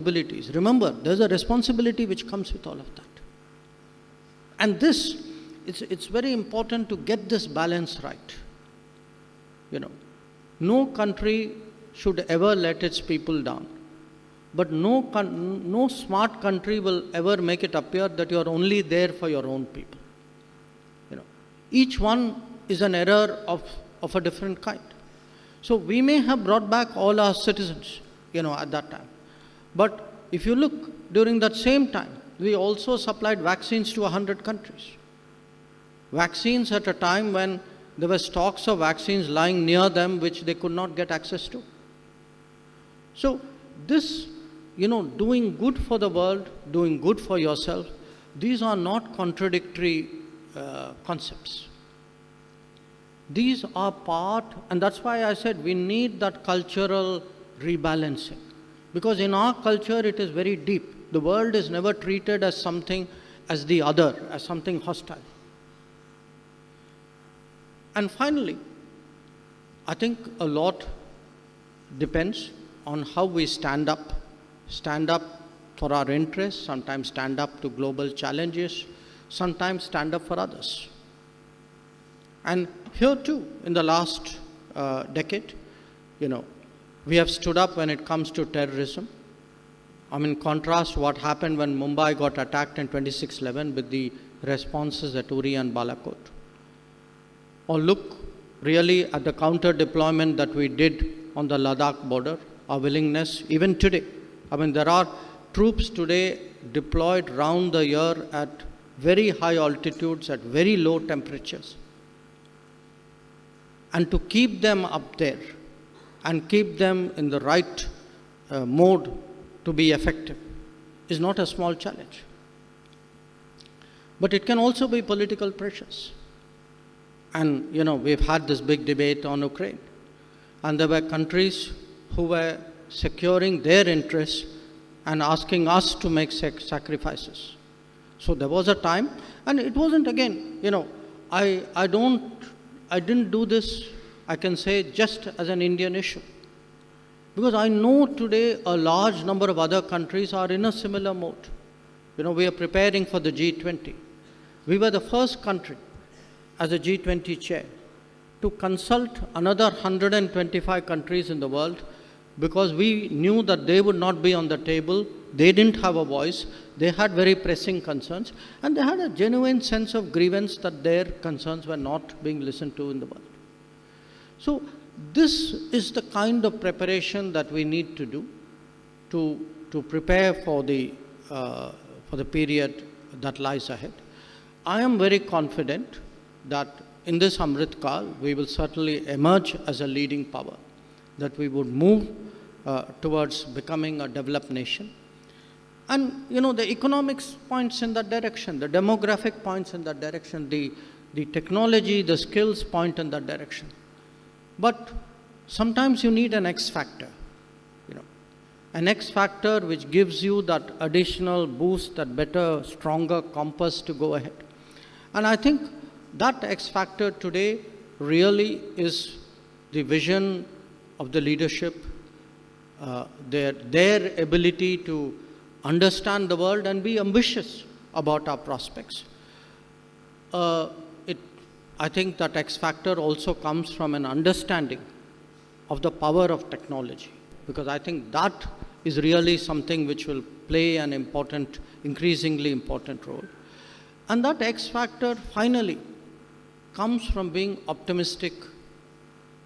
abilities. Remember, there's a responsibility which comes with all of that. And this, it's very important to get this balance right. No country should ever let its people down. But no smart country will ever make it appear that you are only there for your own people. Each one is an error of a different kind. So we may have brought back all our citizens, at that time. But if you look, during that same time, we also supplied vaccines to 100 countries. Vaccines at a time when there were stocks of vaccines lying near them which they could not get access to. So this, doing good for the world, doing good for yourself, these are not contradictory concepts. These are part, and that's why I said we need that cultural rebalancing. Because in our culture, it is very deep. The world is never treated as something, as the other, as something hostile. And finally, I think a lot depends on how we stand up for our interests, sometimes stand up to global challenges, sometimes stand up for others. And here too, in the last decade, we have stood up when it comes to terrorism. Contrast what happened when Mumbai got attacked in 26/11 with the responses at Uri and Balakot. Or look really at the counter deployment that we did on the Ladakh border, our willingness even today. There are troops today deployed round the year at very high altitudes, at very low temperatures. And to keep them up there and keep them in the right mode to be effective is not a small challenge. But it can also be political pressures. And, we've had this big debate on Ukraine. And there were countries who were securing their interests and asking us to make sacrifices. So there was a time, and it wasn't again, I didn't do this, I can say, just as an Indian issue. Because I know today a large number of other countries are in a similar mode. We are preparing for the G20. We were the first country as a G20 chair to consult another 125 countries in the world because we knew that they would not be on the table. They didn't have a voice. They had very pressing concerns, and they had a genuine sense of grievance that their concerns were not being listened to in the world. So this is the kind of preparation that we need to do to prepare for the period that lies ahead. I am very confident that in this Amrit Kal, we will certainly emerge as a leading power, that we would move towards becoming a developed nation. And, the economics points in that direction, the demographic points in that direction, the technology, the skills point in that direction. But sometimes you need an X factor, an X factor which gives you that additional boost, that better, stronger compass to go ahead. And I think that X factor today really is the vision of the leadership, their ability to understand the world and be ambitious about our prospects. I think that X factor also comes from an understanding of the power of technology, because I think that is really something which will play an increasingly important role. And that X factor finally comes from being optimistic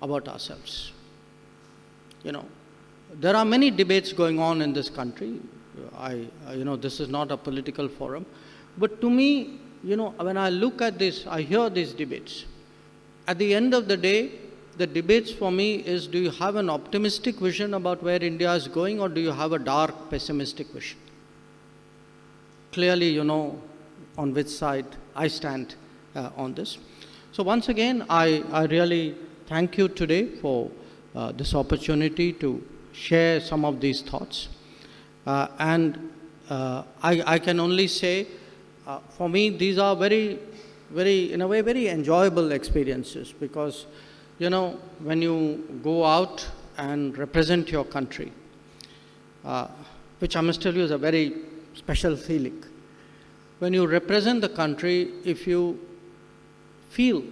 about ourselves. There are many debates going on in this country. This is not a political forum. But to me, when I look at this, I hear these debates. At the end of the day, the debates for me is, do you have an optimistic vision about where India is going, or do you have a dark, pessimistic vision? Clearly, on which side I stand on this. So once again, I really thank you today for this opportunity to share some of these thoughts. I can only say, for me, these are very, in a way, very enjoyable experiences, because, when you go out and represent your country, which I must tell you is a very special feeling. When you represent the country, if you feel,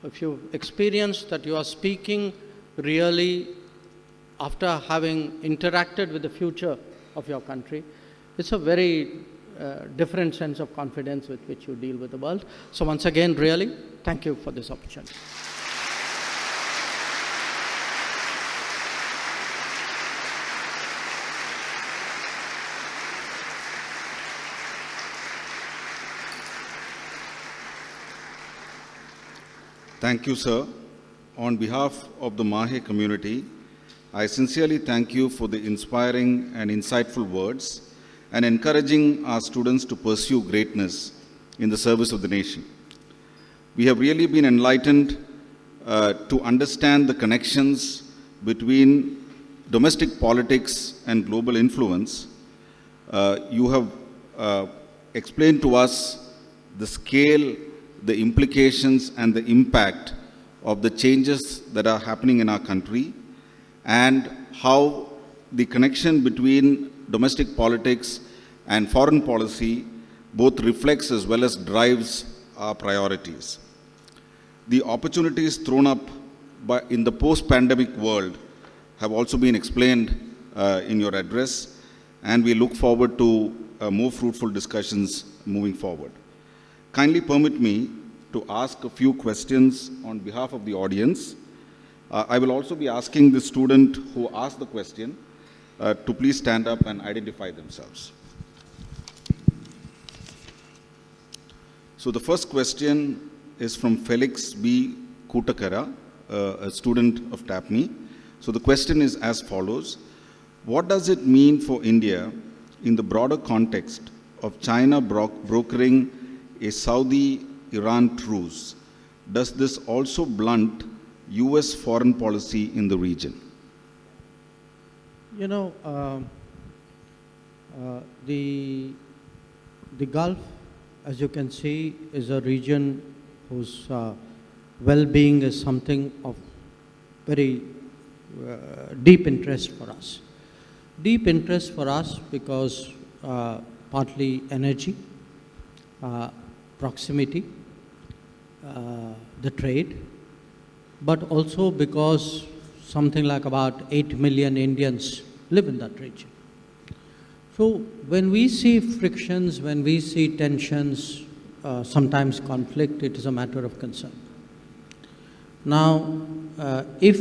if you experience that you are speaking really after having interacted with the future of your country, it's a very different sense of confidence with which you deal with the world. So once again, really, thank you for this opportunity. Thank you, sir. On behalf of the Mahe community, I sincerely thank you for the inspiring and insightful words and encouraging our students to pursue greatness in the service of the nation. We have really been enlightened to understand the connections between domestic politics and global influence. You have explained to us the scale, the implications and the impact of the changes that are happening in our country, and how the connection between domestic politics and foreign policy both reflects as well as drives our priorities. The opportunities thrown up in the post-pandemic world have also been explained in your address, and we look forward to more fruitful discussions moving forward. Kindly permit me to ask a few questions on behalf of the audience. I will also be asking the student who asked the question to please stand up and identify themselves. So the first question is from Felix B. Kutakara, a student of TAPMI. So the question is as follows: what does it mean for India in the broader context of China brokering a Saudi-Iran truce? Does this also blunt US foreign policy in the region? You know, the Gulf, as you can see, is a region whose well-being is something of very deep interest for us. Deep interest for us because partly energy, proximity, the trade, but also because something like about 8 million Indians live in that region. So when we see frictions, when we see tensions, sometimes conflict, it is a matter of concern. Now, if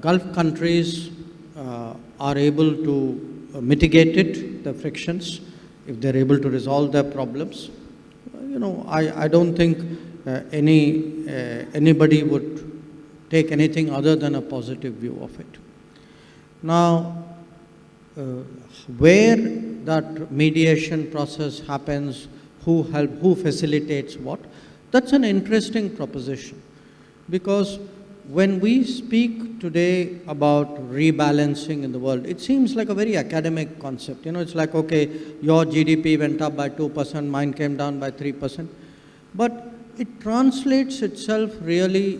Gulf countries are able to mitigate it, the frictions, if they're able to resolve their problems, you know, I don't think anybody would take anything other than a positive view of it. Now, where that mediation process happens, who facilitates what, that's an interesting proposition. Because when we speak today about rebalancing in the world, it seems like a very academic concept. You know, it's like, okay, your GDP went up by 2%, mine came down by 3%. But it translates itself really